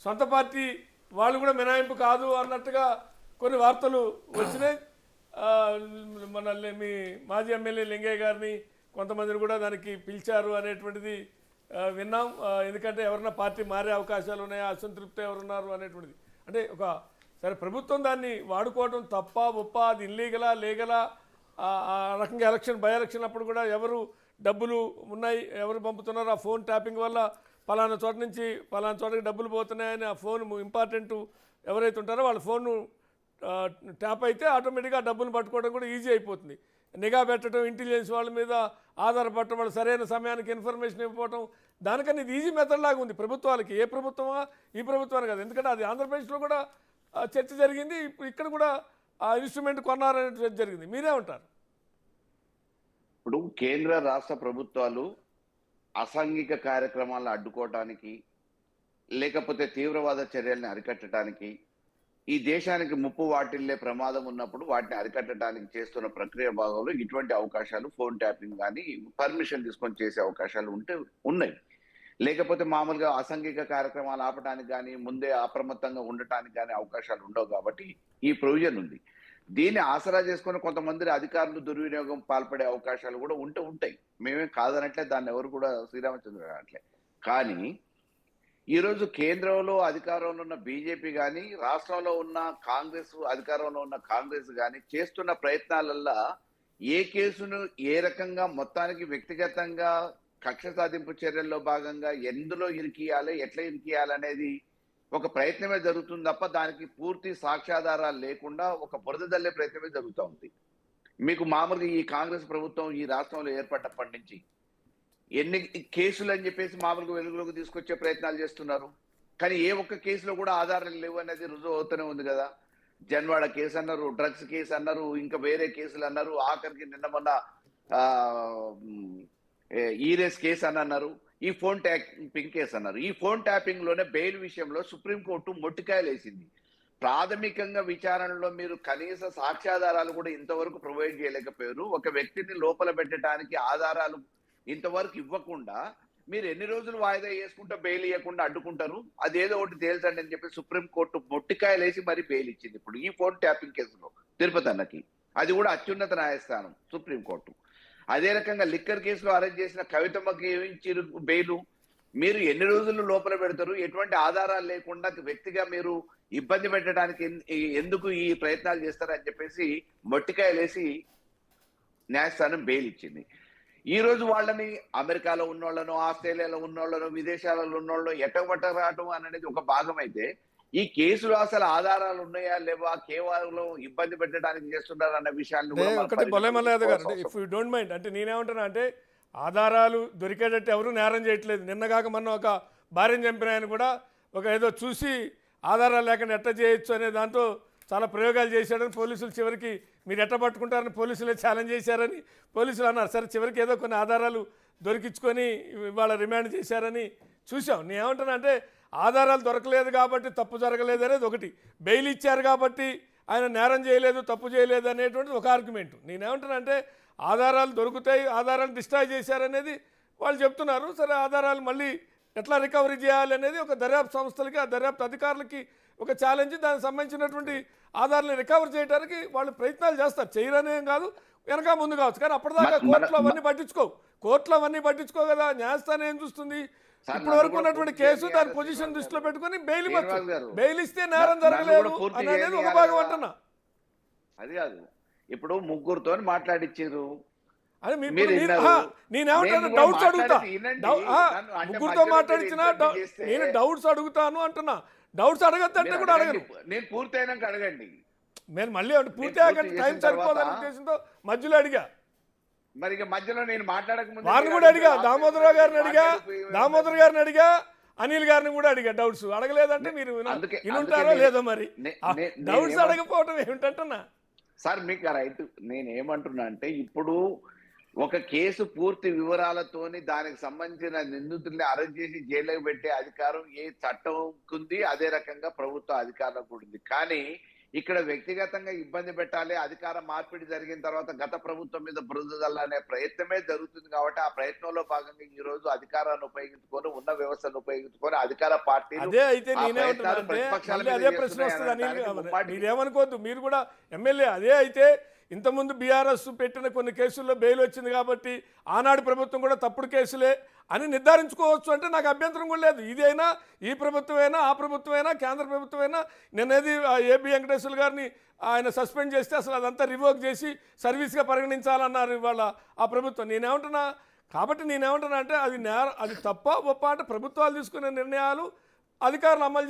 సొంత పార్టీ వాళ్ళు కూడా మినహాయింపు కాదు అన్నట్టుగా కొన్ని వార్తలు వచ్చినాయి. ఆ, మన మీ మాజీ ఎమ్మెల్యే లింగయ్య గారిని కొంతమందిని కూడా దానికి పిలిచారు అనేటువంటిది విన్నాం. ఎందుకంటే ఎవరన్నా పార్టీ మారే అవకాశాలు ఉన్నాయా, అసంతృప్తి ఎవరున్నారు అనేటువంటిది. అంటే ఒక సరే ప్రభుత్వం దాన్ని వాడుకోవడం తప్ప ఒప్ప, అది ఇల్లీగలా లీగలా, ఆ రకంగా ఎలక్షన్ బై ఎలక్షన్ అప్పుడు కూడా ఎవరు డబ్బులు ఉన్నాయి, ఎవరు పంపుతున్నారు, ఆ ఫోన్ ట్యాపింగ్ వల్ల పలానా చోట నుంచి పలానా చోటకి డబ్బులు పోతున్నాయని ఆ ఫోన్ ఇంపార్టెంట్ ఎవరైతే ఉంటారో వాళ్ళ ఫోన్ ట్యాప్ అయితే ఆటోమేటిక్గా డబ్బులు పట్టుకోవడం కూడా ఈజీ అయిపోతుంది. నిఘా పెట్టడం, ఇంటెలిజెన్స్ వాళ్ళ మీద ఆధారపడటం, వాళ్ళు సరైన సమయానికి ఇన్ఫర్మేషన్ ఇవ్వకపోవడం, దానికన్నా ఇది ఈజీ మెథడ్ లాగా ఉంది ప్రభుత్వాలకి. ఏ ప్రభుత్వమా ఈ ప్రభుత్వాన్ని కాదు, ఎందుకంటే అది ఆంధ్రప్రదేశ్లో కూడా చర్చ జరిగింది, ఇప్పుడు ఇక్కడ కూడా ఆ ఇన్స్ట్రుమెంట్ కొన్నారనే చర్చ జరిగింది. మీరే ఉంటారు. ఇప్పుడు కేంద్ర రాష్ట్ర ప్రభుత్వాలు అసాంఘిక కార్యక్రమాలను అడ్డుకోవటానికి, లేకపోతే తీవ్రవాద చర్యల్ని అరికట్టడానికి, ఈ దేశానికి ముప్పు వాటిల్లే ప్రమాదం ఉన్నప్పుడు వాటిని అరికట్టడానికి చేస్తున్న ప్రక్రియ భాగంలో ఇటువంటి అవకాశాలు ఫోన్ ట్యాపింగ్ కానీ పర్మిషన్ తీసుకొని చేసే అవకాశాలు ఉన్నాయి. లేకపోతే మామూలుగా అసాంఘిక కార్యక్రమాలు ఆపడానికి కానీ ముందే అప్రమత్తంగా ఉండటానికి కానీ అవకాశాలు ఉండవు. కాబట్టి ఈ ప్రొవిజన్ ఉంది. దీన్ని ఆసరా చేసుకుని కొంతమంది అధికారులు దుర్వినియోగం పాల్పడే అవకాశాలు కూడా ఉంటాయి. మేమేం కాదనట్లే, దాన్ని ఎవరు కూడా శ్రీరామచంద్ర అనట్లే. కానీ ఈరోజు కేంద్రంలో అధికారంలో ఉన్న బీజేపీ కానీ, రాష్ట్రంలో ఉన్న కాంగ్రెస్, అధికారంలో ఉన్న కాంగ్రెస్ కానీ చేస్తున్న ప్రయత్నాలల్లో ఏ కేసును ఏ రకంగా మొత్తానికి వ్యక్తిగతంగా కక్ష సాధింపు చర్యల్లో భాగంగా ఎందులో ఇరికియాలి, ఎట్లా ఇరికియాలి అనేది ఒక ప్రయత్నమే జరుగుతుంది తప్ప దానికి పూర్తి సాక్ష్యాధారాలు లేకుండా ఒక బురదజల్లే ప్రయత్నమే జరుగుతూ ఉంది. మీకు మామూలుగా ఈ కాంగ్రెస్ ప్రభుత్వం ఈ రాష్ట్రంలో ఏర్పడ్డప్పటి నుంచి ఎన్ని కేసులు అని చెప్పేసి మామూలుగా వెలుగులోకి తీసుకొచ్చే ప్రయత్నాలు చేస్తున్నారు. కానీ ఏ ఒక్క కేసులో కూడా ఆధారాలు లేవు అనేది రుజువు అవుతూనే ఉంది కదా. జన్వాడ కేసు అన్నారు, డ్రగ్స్ కేసు అన్నారు, ఇంకా వేరే కేసులు అన్నారు, ఆఖరికి నిన్న మొన్న ఈరేస్ కేసు అని అన్నారు, ఈ ఫోన్ ట్యాపింగ్ కేసు అన్నారు. ఈ ఫోన్ ట్యాపింగ్ లోనే బెయిల్ విషయంలో సుప్రీంకోర్టు మొట్టికాయలు వేసింది. ప్రాథమికంగా విచారణలో మీరు కనీస సాక్ష్యాధారాలు కూడా ఇంతవరకు ప్రొవైడ్ చేయలేకపోయారు. ఒక వ్యక్తిని లోపల పెట్టడానికి ఆధారాలు ఇంతవరకు ఇవ్వకుండా మీరు ఎన్ని రోజులు వాయిదా వేసుకుంటా బెయిల్ ఇవ్వకుండా అడ్డుకుంటారు? అదేదో ఒకటి తేల్చండి అని చెప్పి సుప్రీంకోర్టు మొట్టికాయలు వేసి మరి బెయిల్ ఇచ్చింది. ఇప్పుడు ఈ ఫోన్ ట్యాపింగ్ కేసులో తిరుపతి అన్నకి, అది కూడా అత్యున్నత న్యాయస్థానం సుప్రీంకోర్టు. అదే రకంగా లిక్కర్ కేసులో అరెస్ట్ చేసిన కవితమ్మకి ఇచ్చిన బెయిల్ మీరు ఎన్ని రోజులు లోపల పెడతారు? ఎటువంటి ఆధారాలు లేకుండా వ్యక్తిగా మీరు ఇబ్బంది పెట్టడానికి ఎందుకు ఈ ప్రయత్నాలు చేస్తారని చెప్పేసి మొట్టికాయలేసి న్యాయస్థానం బెయిల్ ఇచ్చింది. ఈ రోజు వాళ్ళని అమెరికాలో ఉన్నోళ్లను, ఆస్ట్రేలియాలో ఉన్నోళ్లను, విదేశాలలో ఉన్నోళ్ళు ఎట్టబట్ట రావటం అనేది ఒక భాగం అయితే, ఈ కేసులో అసలు ఆధారాలు ఉన్నాయా లేవా, కేవలం ఇబ్బంది పెట్టడానికి చేస్తున్నారు అన్న విషయాన్ని ఇఫ్ యూ డోంట్ మైండ్ అంటే నేనేమంటున్నా అంటే ఆధారాలు దొరికేటట్టు ఎవరు నేరం చేయట్లేదు. నిన్నగాక మొన్న ఒక భార్యను చంపిన ఆయన కూడా ఒక ఏదో చూసి ఆధారాలు లేకుండా ఎట్ట చేయొచ్చు అనే దాంతో చాలా ప్రయోగాలు చేశాడని పోలీసులు చివరికి మీరు ఎట్ట పట్టుకుంటారని పోలీసులే ఛాలెంజ్ చేశారని పోలీసులు అన్నారు. సరే చివరికి ఏదో కొన్ని ఆధారాలు దొరికించుకొని ఇవాళ రిమాండ్ చేశారని చూసాం. నేనేమంటున్నా అంటే ఆధారాలు దొరకలేదు కాబట్టి తప్పు జరగలేదు అనేది ఒకటి, బెయిల్ ఇచ్చారు కాబట్టి ఆయన నేరం చేయలేదు, తప్పు చేయలేదు అనేటువంటిది ఒక ఆర్గ్యుమెంట్. నేనేమంటున్నా అంటే ఆధారాలు దొరుకుతాయి, ఆధారాలు డిస్ట్రాయ్ చేశారనేది వాళ్ళు చెప్తున్నారు. సరే ఆధారాలు మళ్ళీ ఎట్లా రికవరీ చేయాలి అనేది ఒక దర్యాప్తు సంస్థలకి, ఆ దర్యాప్తు అధికారులకి ఒక ఛాలెంజ్. దానికి సంబంధించినటువంటి ఆధారాలను రికవర్ చేయడానికి వాళ్ళు ప్రయత్నాలు చేస్తారు, చేయరనేం కాదు, వెనక ముందు కావచ్చు. కానీ అప్పటిదాకా కోర్టులో అవన్నీ పట్టించుకో కదా. న్యాయస్థానం ఏం చూస్తుంది? ఇప్పటి వరకు ఉన్నటువంటి కేసు దాని పొజిషన్ దృష్టిలో పెట్టుకుని బెయిల్ ఇవ్వచ్చు. బెయిల్ ఇస్తే నేరం జరగలేదు అనేది ఒక భాగం అంటున్నా. అది కాదు, ఇప్పుడు ముగ్గురుతో మాట్లాడిచ్చారు. అని నేనేమంటాను, డౌట్స్ అడుగుతా. ముగ్గురితో మాట్లాడించినా నేను డౌట్స్ అడుగుతాను అంటున్నా. డౌట్స్ అడగద్దంటే కూడా అడగను. నేను పూర్తయినాక అడగండి. నేను మళ్ళీ పూర్తి అయ్యాక టైం సరిపోదని ఉద్దేశంతో మధ్యలో అడిగా. మరి మధ్యలో నేను మాట్లాడక వారిని కూడా అడిగా, దామోదర గారిని అడిగా, అనిల్ గారిని కూడా అడిగా. డౌట్స్ అడగలేదంటే మీరు వినుంటారో లేదో. మరి డౌట్స్ అడగపోవటం ఏమిటంటున్నా సార్. మీకు రైట్. నేను ఏమంటున్నా అంటే ఇప్పుడు ఒక కేసు పూర్తి వివరాలతోని దానికి సంబంధించిన నిందితుల్ని అరెస్ట్ చేసి జైలుకి పెట్టే అధికారం ఏ చట్టంకుంది, అదే రకంగా ప్రభుత్వ అధికారులకు ఉంది. కానీ ఇక్కడ వ్యక్తిగతంగా ఇబ్బంది పెట్టాలి, అధికార మార్పిడి జరిగిన తర్వాత గత ప్రభుత్వం మీద బురద జల్లాలనే ప్రయత్నమే జరుగుతుంది కాబట్టి ఆ ప్రయత్నంలో భాగంగా ఈ రోజు అధికారాన్ని ఉపయోగించుకొని ఉన్న వ్యవస్థను ఉపయోగించుకొని అధికార పార్టీలు అదే అయితే ఆ నేనేమంటున్నా ప్రయత్నాలు అంటే ప్రతిపక్షాల మళ్ళీ మీద అదే ప్రశ్న చేస్తున్నాయి వస్తుంది అనడానికి అనిల్ ముమ్మాటికి మీరేమనుకోవద్దు, మీరు కూడా ఎమ్మెల్యే. అదే అయితే ఇంతకుముందు బీఆర్ఎస్ పెట్టిన కొన్ని కేసుల్లో బెయిల్ వచ్చింది కాబట్టి ఆనాడు ప్రభుత్వం కూడా తప్పుడు కేసులే అని నిర్ధారించుకోవచ్చు అంటే నాకు అభ్యంతరం కూడా లేదు. ఇదైనా ఈ ప్రభుత్వమైనా ఆ ప్రభుత్వమైనా కేంద్ర ప్రభుత్వమైనా నిన్నది ఏబి వెంకటేశ్వర గారిని ఆయన సస్పెండ్ చేస్తే అసలు అదంతా రివోక్ చేసి సర్వీస్గా పరిగణించాలన్నారు ఇవాళ ఆ ప్రభుత్వం. నేనేమంటున్నా కాబట్టి నేనేమంటున్నా అంటే అది అది తప్ప ఒప్ప అంటే ప్రభుత్వాలు తీసుకునే నిర్ణయాలు అధికారులు అమలు